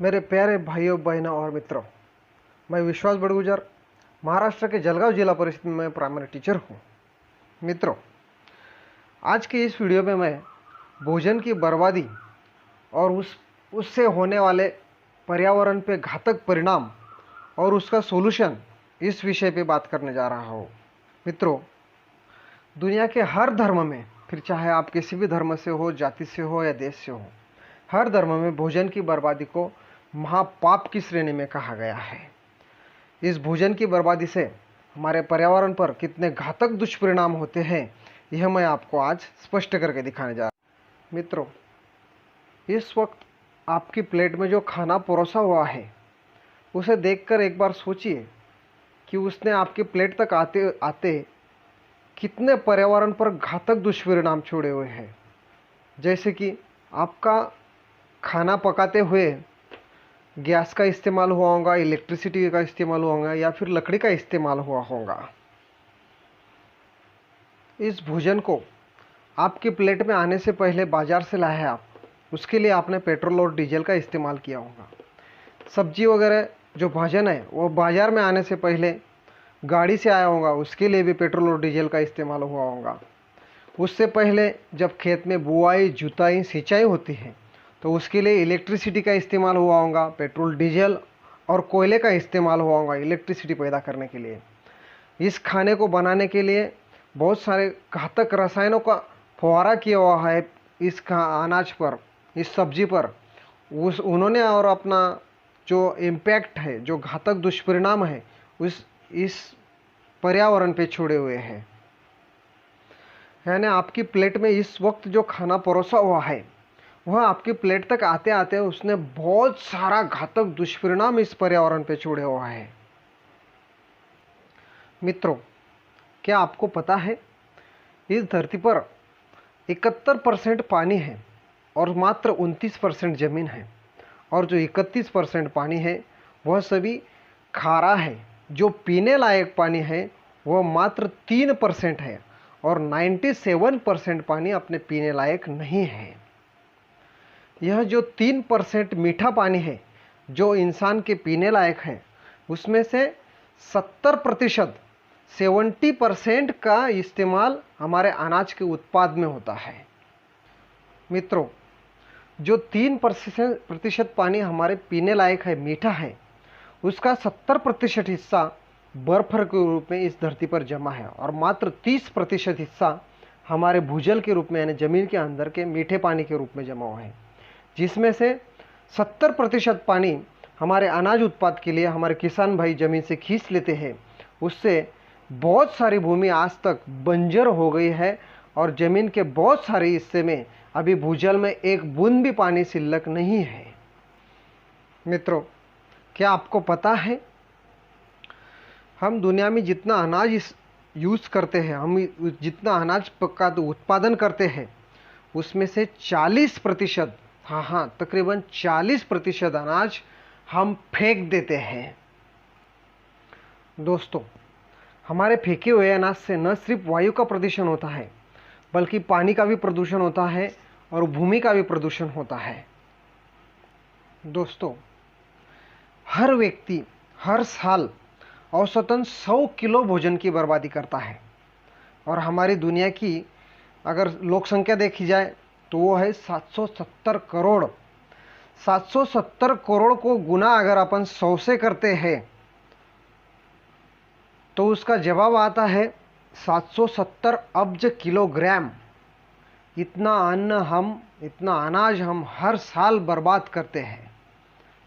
मेरे प्यारे भाइयों बहनों और मित्रों, मैं विश्वास बड़गुजर महाराष्ट्र के जलगांव जिला परिषद में प्राइमरी टीचर हूँ। मित्रों, आज के इस वीडियो में मैं भोजन की बर्बादी और उससे होने वाले पर्यावरण पे घातक परिणाम और उसका सोल्यूशन इस विषय पे बात करने जा रहा हूँ। मित्रों, दुनिया के हर धर्म में, फिर चाहे आप किसी भी धर्म से हो, जाति से हो या देश से हो, हर धर्म में भोजन की बर्बादी को महापाप की श्रेणी में कहा गया है। इस भोजन की बर्बादी से हमारे पर्यावरण पर कितने घातक दुष्परिणाम होते हैं, यह मैं आपको आज स्पष्ट करके दिखाने जा रहा हूँ। मित्रों, इस वक्त आपकी प्लेट में जो खाना परोसा हुआ है, उसे देखकर एक बार सोचिए कि उसने आपकी प्लेट तक आते आते कितने पर्यावरण पर घातक दुष्परिणाम छोड़े हुए हैं। जैसे कि आपका खाना पकाते हुए गैस का इस्तेमाल हुआ होगा, इलेक्ट्रिसिटी का इस्तेमाल हुआ होगा या फिर लकड़ी का इस्तेमाल हुआ होगा। इस भोजन को आपकी प्लेट में आने से पहले बाजार से लाए आप, उसके लिए आपने पेट्रोल और डीजल का इस्तेमाल किया होगा। सब्जी वगैरह जो भोजन है वो बाजार में आने से पहले गाड़ी से आया होगा, उसके लिए भी पेट्रोल और डीजल का इस्तेमाल हुआ होगा। उससे पहले जब खेत में बुआई, जुताई, सिंचाई होती है तो उसके लिए इलेक्ट्रिसिटी का इस्तेमाल हुआ होगा, पेट्रोल, डीजल और कोयले का इस्तेमाल हुआ होगा इलेक्ट्रिसिटी पैदा करने के लिए। इस खाने को बनाने के लिए बहुत सारे घातक रसायनों का फुहारा किया हुआ है इस अनाज पर, इस सब्जी पर। उन्होंने और अपना जो इम्पैक्ट है, जो घातक दुष्परिणाम है, इस पर्यावरण पे छोड़े हुए हैं। यानी आपकी प्लेट में इस वक्त जो खाना परोसा हुआ है वह आपकी प्लेट तक आते आते उसने बहुत सारा घातक दुष्परिणाम इस पर्यावरण पे छोड़े हुआ है। मित्रों, क्या आपको पता है इस धरती पर 71% पानी है और मात्र 29% जमीन है, और जो 31% पानी है वह सभी खारा है। जो पीने लायक पानी है वह मात्र 3% है और 97% पानी अपने पीने लायक नहीं है। यह जो 3% मीठा पानी है जो इंसान के पीने लायक है, उसमें से 70% का इस्तेमाल हमारे अनाज के उत्पाद में होता है। मित्रों, जो 3% पानी हमारे पीने लायक है, मीठा है, उसका 70% हिस्सा बर्फ के रूप में इस धरती पर जमा है और मात्र 30% हिस्सा हमारे भूजल के रूप में यानी जमीन के अंदर के मीठे पानी के रूप में जमा हुआ है, जिसमें से 70% पानी हमारे अनाज उत्पाद के लिए हमारे किसान भाई ज़मीन से खींच लेते हैं। उससे बहुत सारी भूमि आज तक बंजर हो गई है और ज़मीन के बहुत सारे हिस्से में अभी भूजल में एक बूंद भी पानी शिल्लक नहीं है। मित्रों, क्या आपको पता है हम दुनिया में जितना अनाज यूज़ करते हैं, हम जितना अनाज पका तो उत्पादन करते हैं, उसमें से 40%, हाँ, तकरीबन 40% अनाज हम फेंक देते हैं। दोस्तों, हमारे फेंके हुए अनाज से न सिर्फ वायु का प्रदूषण होता है बल्कि पानी का भी प्रदूषण होता है और भूमि का भी प्रदूषण होता है। दोस्तों, हर व्यक्ति हर साल औसतन 100 किलो भोजन की बर्बादी करता है और हमारी दुनिया की अगर लोक संख्या देखी जाए तो वो है 770 करोड़। 770 करोड़ को गुना अगर अपन 100 से करते हैं तो उसका जवाब आता है 770 अब्ज किलोग्राम। इतना अनाज हम हर साल बर्बाद करते हैं।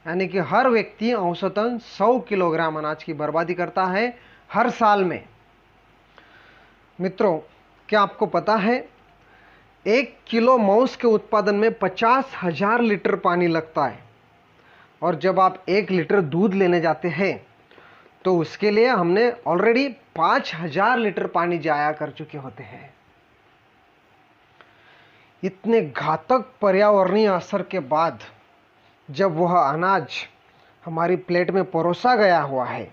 यानी कि हर व्यक्ति औसतन 100 किलोग्राम अनाज की बर्बादी करता है हर साल में। मित्रों, क्या आपको पता है 1 किलो मांस के उत्पादन में 50,000 लीटर पानी लगता है, और जब आप 1 लीटर दूध लेने जाते हैं तो उसके लिए हमने ऑलरेडी 5,000 लीटर पानी जाया कर चुके होते हैं। इतने घातक पर्यावरणीय असर के बाद जब वह अनाज हमारी प्लेट में परोसा गया हुआ है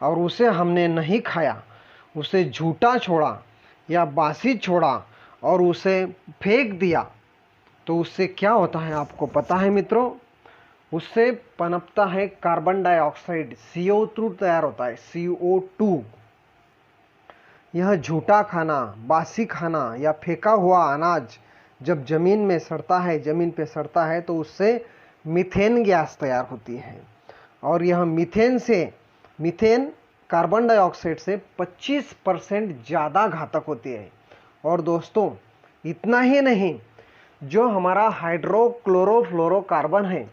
और उसे हमने नहीं खाया, उसे झूठा छोड़ा या बासी छोड़ा और उसे फेंक दिया, तो उससे क्या होता है आपको पता है मित्रों? उससे पनपता है कार्बन डाइऑक्साइड, CO2 तैयार होता है, CO2। यह झूठा खाना, बासी खाना या फेंका हुआ अनाज जब जमीन में सड़ता है, जमीन पे सड़ता है, तो उससे मीथेन गैस तैयार होती है। और यह मीथेन कार्बन डाइऑक्साइड से 25% ज़्यादा घातक होती है। और दोस्तों, इतना ही नहीं, जो हमारा हाइड्रोक्लोरोफ्लोरोकार्बन है,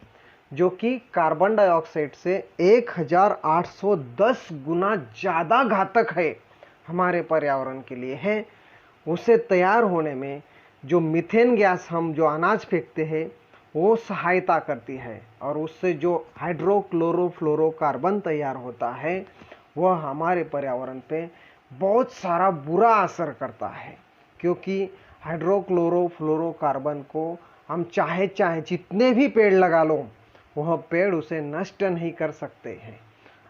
जो कि कार्बन डाइऑक्साइड से 1810 गुना ज़्यादा घातक है, हमारे पर्यावरण के लिए है, उसे तैयार होने में जो मीथेन गैस हम जो अनाज फेंकते हैं वो सहायता करती है। और उससे जो हाइड्रोक्लोरोफ्लोरोकार्बन तैयार होता है वह हमारे पर्यावरण पे बहुत सारा बुरा असर करता है, क्योंकि हाइड्रोक्लोरोफ्लोरोकार्बन को हम चाहे जितने भी पेड़ लगा लो, वह पेड़ उसे नष्ट नहीं कर सकते हैं।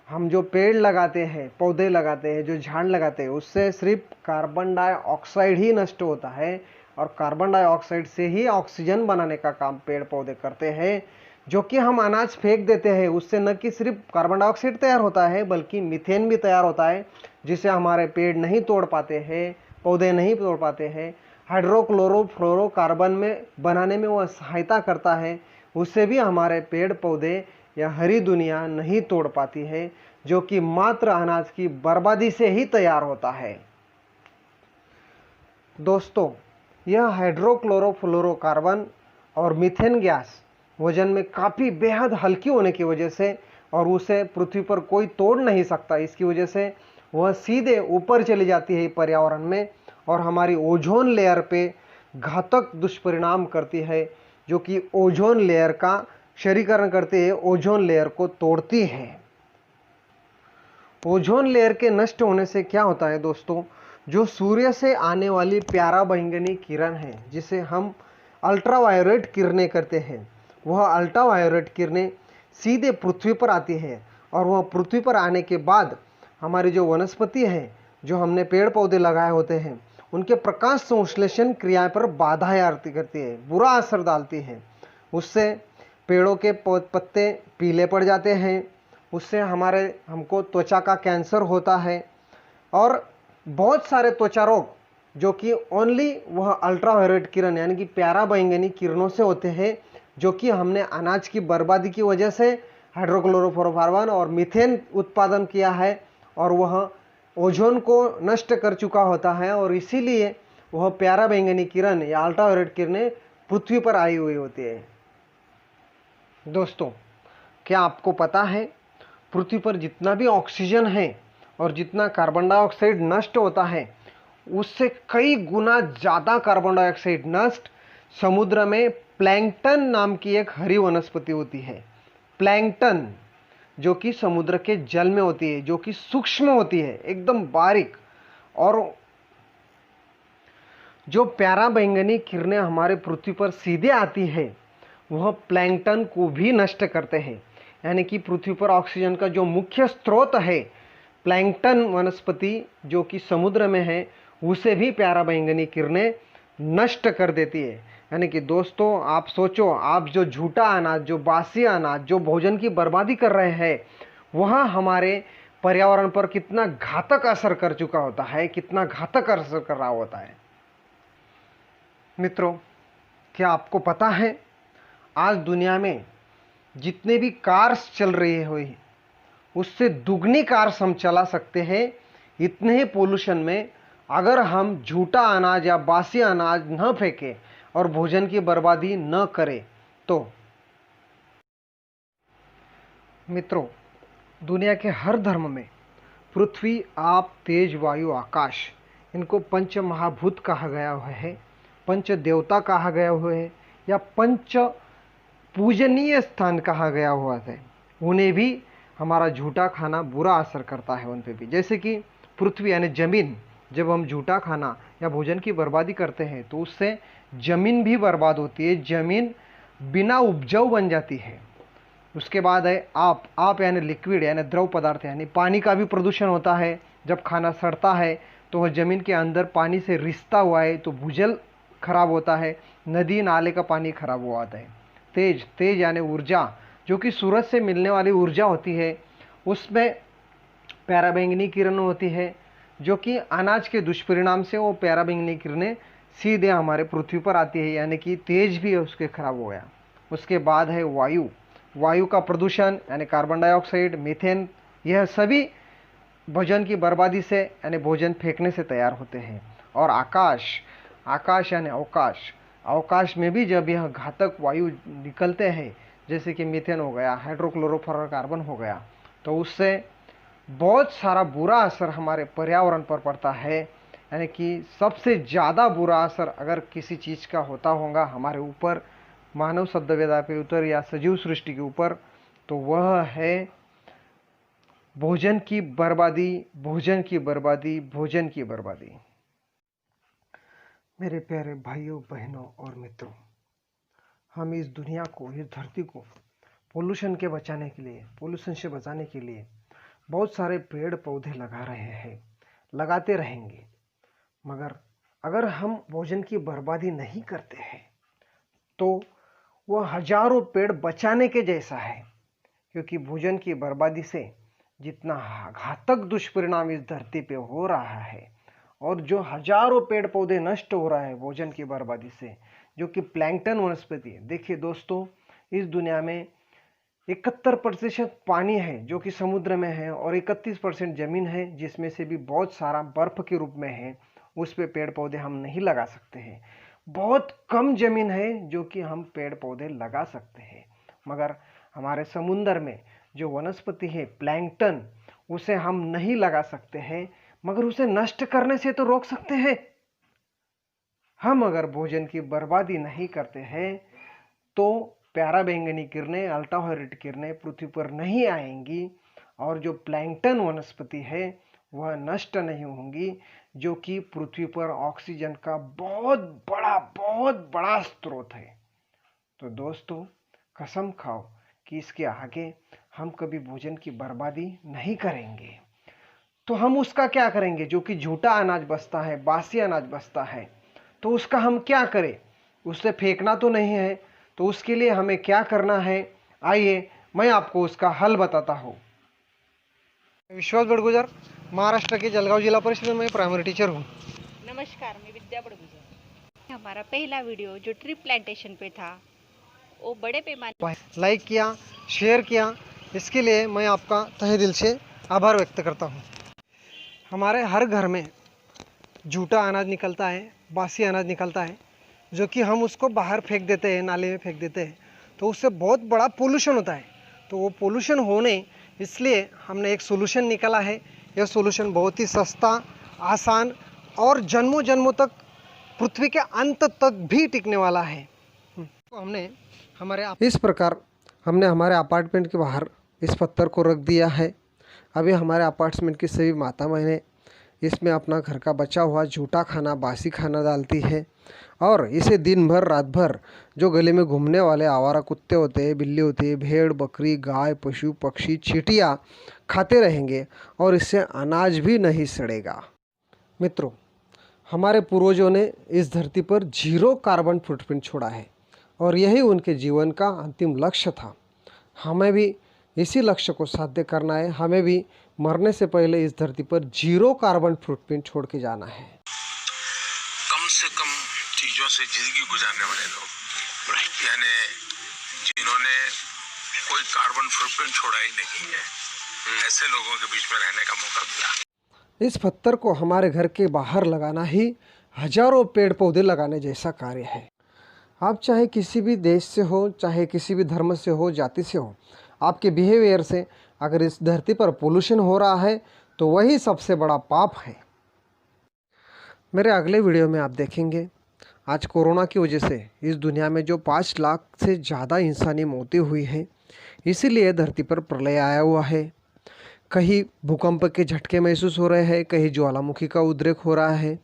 हम जो पेड़ लगाते हैं, पौधे लगाते हैं, जो झाड़ लगाते हैं, उससे सिर्फ कार्बन डाइऑक्साइड ही नष्ट होता है। और कार्बन डाइऑक्साइड से ही ऑक्सीजन बनाने का काम पेड़ पौधे करते हैं। जो कि हम अनाज फेंक देते हैं, उससे न कि सिर्फ कार्बन डाइऑक्साइड तैयार होता है बल्कि मीथेन भी तैयार होता है, जिसे हमारे पेड़ नहीं तोड़ पाते हैं, पौधे नहीं तोड़ पाते हैं। हाइड्रोक्लोरोफ्लोरोकार्बन में बनाने में वह सहायता करता है, उससे भी हमारे पेड़ पौधे या हरी दुनिया नहीं तोड़ पाती है, जो कि मात्र अनाज की बर्बादी से ही तैयार होता है। दोस्तों, यह हाइड्रोक्लोरोफ्लोरोकार्बन और मीथेन गैस वजन में काफ़ी बेहद हल्की होने की वजह से, और उसे पृथ्वी पर कोई तोड़ नहीं सकता, इसकी वजह से वह सीधे ऊपर चली जाती है पर्यावरण में और हमारी ओजोन लेयर पे घातक दुष्परिणाम करती है, जो कि ओजोन लेयर का क्षरीकरण करती है, ओजोन लेयर को तोड़ती है। ओजोन लेयर के नष्ट होने से क्या होता है दोस्तों, जो सूर्य से आने वाली प्यारा बैंगनी किरण है, जिसे हम अल्ट्रावायोलेट किरणें करते हैं, वह अल्ट्रावायोलेट किरणें सीधे पृथ्वी पर आती है। और वह पृथ्वी पर आने के बाद हमारी जो वनस्पति है, जो हमने पेड़ पौधे लगाए होते हैं, उनके प्रकाश संश्लेषण क्रिया पर बाधाएं आती करती है, बुरा असर डालती है। उससे पेड़ों के पत्ते पीले पड़ जाते हैं, उससे हमको त्वचा का कैंसर होता है, और बहुत सारे त्वचा रोग जो कि ओनली वह अल्ट्रावायोलेट किरण यानी कि प्यारा बैंगनी किरणों से होते हैं, जो कि हमने अनाज की बर्बादी की वजह से हाइड्रोक्लोरोफ्लोरोकार्बन और मीथेन उत्पादन किया है, और वह ओजोन को नष्ट कर चुका होता है, और इसीलिए वह प्यारा बैंगनी किरण या अल्ट्रावायोलेट किरणें पृथ्वी पर आई हुई होती है। दोस्तों, क्या आपको पता है, पृथ्वी पर जितना भी ऑक्सीजन है और जितना कार्बन डाइऑक्साइड नष्ट होता है, उससे कई गुना ज़्यादा कार्बन डाइऑक्साइड नष्ट समुद्र में प्लैंकटन नाम की एक हरी वनस्पति होती है। प्लैंकटन, जो कि समुद्र के जल में होती है, जो कि सूक्ष्म होती है, एकदम बारीक। और जो प्यारा बैंगनी किरणें हमारे पृथ्वी पर सीधे आती है, वह प्लैंकटन को भी नष्ट करते हैं। यानी कि पृथ्वी पर ऑक्सीजन का जो मुख्य स्रोत है, प्लैंकटन वनस्पति जो कि समुद्र में है, उसे भी प्यारा बैंगनी किरणें नष्ट कर देती है। यानी कि दोस्तों, आप सोचो, आप जो झूठा अनाज, जो बासी अनाज, जो भोजन की बर्बादी कर रहे हैं, वह हमारे पर्यावरण पर कितना घातक असर कर चुका होता है, कितना घातक असर कर रहा होता है। मित्रों, क्या आपको पता है, आज दुनिया में जितने भी कार्स चल रही हुई, उससे दुगनी कार्स हम चला सकते हैं इतने ही पोल्यूशन में, अगर हम झूठा अनाज या बासी अनाज न फेंकें और भोजन की बर्बादी न करें तो। मित्रों, दुनिया के हर धर्म में पृथ्वी, आप, तेज, वायु, आकाश, इनको पंच महाभूत कहा गया हुआ है, पंच देवता कहा गया हुआ है, या पंच पूजनीय स्थान कहा गया हुआ है। उन्हें भी हमारा झूठा खाना बुरा असर करता है उन पे भी। जैसे कि पृथ्वी यानी ज़मीन, जब हम झूठा खाना या भोजन की बर्बादी करते हैं तो उससे ज़मीन भी बर्बाद होती है, ज़मीन बिना उपजाऊ बन जाती है। उसके बाद है आप यानी लिक्विड यानी द्रव पदार्थ, यानी पानी का भी प्रदूषण होता है। जब खाना सड़ता है तो वह ज़मीन के अंदर पानी से रिसता हुआ है तो भूजल खराब होता है, नदी नाले का पानी खराब हुआ आता है। तेज यानी ऊर्जा, जो कि सूरज से मिलने वाली ऊर्जा होती है, उसमें पराबैंगनी किरण होती है, जो कि अनाज के दुष्परिणाम से वो पराबैंगनी किरणें सीधे हमारे पृथ्वी पर आती है, यानी कि तेज भी उसके खराब हो गया। उसके बाद है वायु। वायु का प्रदूषण यानी कार्बन डाइऑक्साइड, मीथेन, यह सभी भोजन की बर्बादी से यानी भोजन फेंकने से तैयार होते हैं। और आकाश, आकाश यानी अवकाश, अवकाश में भी जब यह घातक वायु निकलते हैं, जैसे कि मीथेन हो गया, हाइड्रोक्लोरोफ्लोरोकार्बन हो गया, तो उससे बहुत सारा बुरा असर हमारे पर्यावरण पर पड़ता है। यानी कि सबसे ज़्यादा बुरा असर अगर किसी चीज़ का होता होगा हमारे ऊपर, मानव सभ्यता के ऊपर या सजीव सृष्टि के ऊपर, तो वह है भोजन की बर्बादी, भोजन की बर्बादी, भोजन की बर्बादी। मेरे प्यारे भाइयों, बहनों और मित्रों, हम इस दुनिया को, इस धरती को पोल्यूशन के बचाने के लिए, पोल्यूशन से बचाने के लिए बहुत सारे पेड़ पौधे लगा रहे हैं, लगाते रहेंगे। मगर अगर हम भोजन की बर्बादी नहीं करते हैं तो वह हजारों पेड़ बचाने के जैसा है, क्योंकि भोजन की बर्बादी से जितना घातक दुष्परिणाम इस धरती पे हो रहा है, और जो हजारों पेड़ पौधे नष्ट हो रहा है भोजन की बर्बादी से, जो कि प्लैंकटन वनस्पति है। देखिए दोस्तों, इस दुनिया में 71% पानी है जो कि समुद्र में है, और 31% जमीन है जिसमें से भी बहुत सारा बर्फ के रूप में है, उस पे पेड़ पौधे हम नहीं लगा सकते हैं। बहुत कम जमीन है जो कि हम पेड़ पौधे लगा सकते हैं। मगर हमारे समुद्र में जो वनस्पति है प्लैंकटन, उसे हम नहीं लगा सकते हैं, मगर उसे नष्ट करने से तो रोक सकते हैं। हम अगर भोजन की बर्बादी नहीं करते हैं तो पराबैंगनी किरणें, अल्ट्रावायलेट किरणें पृथ्वी पर नहीं आएंगी, और जो प्लैंकटन वनस्पति है वह नष्ट नहीं होंगी, जो कि पृथ्वी पर ऑक्सीजन का बहुत बड़ा स्रोत है। तो दोस्तों, कसम खाओ कि इसके आगे हम कभी भोजन की बर्बादी नहीं करेंगे। तो हम उसका क्या करेंगे? जो कि झूठा अनाज बचता है, बासी अनाज बचता है, तो उसका हम क्या करें? उसे फेंकना तो नहीं है, तो उसके लिए हमें क्या करना है? आइए मैं आपको उसका हल बताता हूँ। विश्वास बड़गुजर, महाराष्ट्र के जलगांव जिला परिषद में प्राइमरी टीचर हूँ। नमस्कार, मैं विद्या बड़गुजर। हमारा पहला वीडियो जो ट्री प्लांटेशन पे था वो बड़े पैमाने लाइक किया, शेयर किया, इसके लिए मैं आपका तहे दिल से आभार व्यक्त करता हूँ। हमारे हर घर में झूठा अनाज निकलता है, बासी अनाज निकलता है, जो कि हम उसको बाहर फेंक देते हैं, नाले में फेंक देते हैं, तो उससे बहुत बड़ा पोल्यूशन होता है। तो वो पोल्यूशन होने, इसलिए हमने एक सोल्यूशन निकाला है। यह सोल्यूशन बहुत ही सस्ता, आसान और जन्मों जन्मों तक, पृथ्वी के अंत तक भी टिकने वाला है। तो हमने इस प्रकार हमने हमारे अपार्टमेंट के बाहर इस पत्थर को रख दिया है। अभी हमारे अपार्टमेंट की सभी माता बहनें इसमें अपना घर का बचा हुआ झूठा खाना, बासी खाना डालती है, और इसे दिन भर रात भर जो गले में घूमने वाले आवारा कुत्ते होते हैं, बिल्ली होती है, भेड़, बकरी, गाय, पशु, पक्षी, चींटियाँ खाते रहेंगे, और इससे अनाज भी नहीं सड़ेगा। मित्रों, हमारे पूर्वजों ने इस धरती पर 0 कार्बन फुटप्रिंट छोड़ा है, और यही उनके जीवन का अंतिम लक्ष्य था। हमें भी इसी लक्ष्य को साध्य करना है। हमें भी मरने से पहले इस धरती पर 0 कार्बन फुटप्रिंट छोड़ के जाना है। कम से कम चीज़ों से जिंदगी गुजारने वाले लोग, यानी जिन्होंने कोई कार्बन फुटप्रिंट छोड़ा ही नहीं है, ऐसे लोगों के बीच में रहने का मौका मिला। इस पत्थर को हमारे घर के बाहर लगाना ही हजारों पेड़ पौधे लगाने जैसा कार्य है। आप चाहे किसी भी देश से हो, चाहे किसी भी धर्म से हो, जाति से हो, आपके बिहेवियर से अगर इस धरती पर पोल्यूशन हो रहा है तो वही सबसे बड़ा पाप है। मेरे अगले वीडियो में आप देखेंगे आज कोरोना की वजह से इस दुनिया में जो 5 लाख से ज़्यादा इंसानी मौतें हुई हैं, इसीलिए धरती पर प्रलय आया हुआ है। कहीं भूकंप के झटके महसूस हो रहे हैं, कहीं ज्वालामुखी का उद्रेक हो रहा है,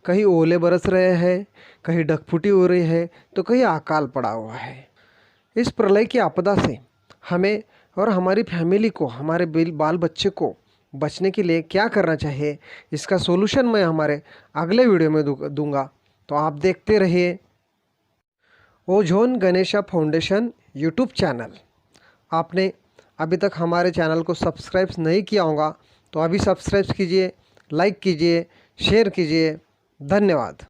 कहीं ओले बरस रहे हैं, कहीं डगफुटी हो रही है, तो कहीं अकाल पड़ा हुआ है। इस प्रलय की आपदा से हमें और हमारी फैमिली को, हमारे बाल बच्चे को बचने के लिए क्या करना चाहिए, इसका सॉल्यूशन मैं हमारे अगले वीडियो में दूंगा। तो आप देखते रहिए ozone Ganesha foundation YouTube channel, आपने अभी तक हमारे चैनल को सब्सक्राइब नहीं किया होगा तो अभी सब्सक्राइब कीजिए, लाइक कीजिए, शेयर कीजिए। धन्यवाद।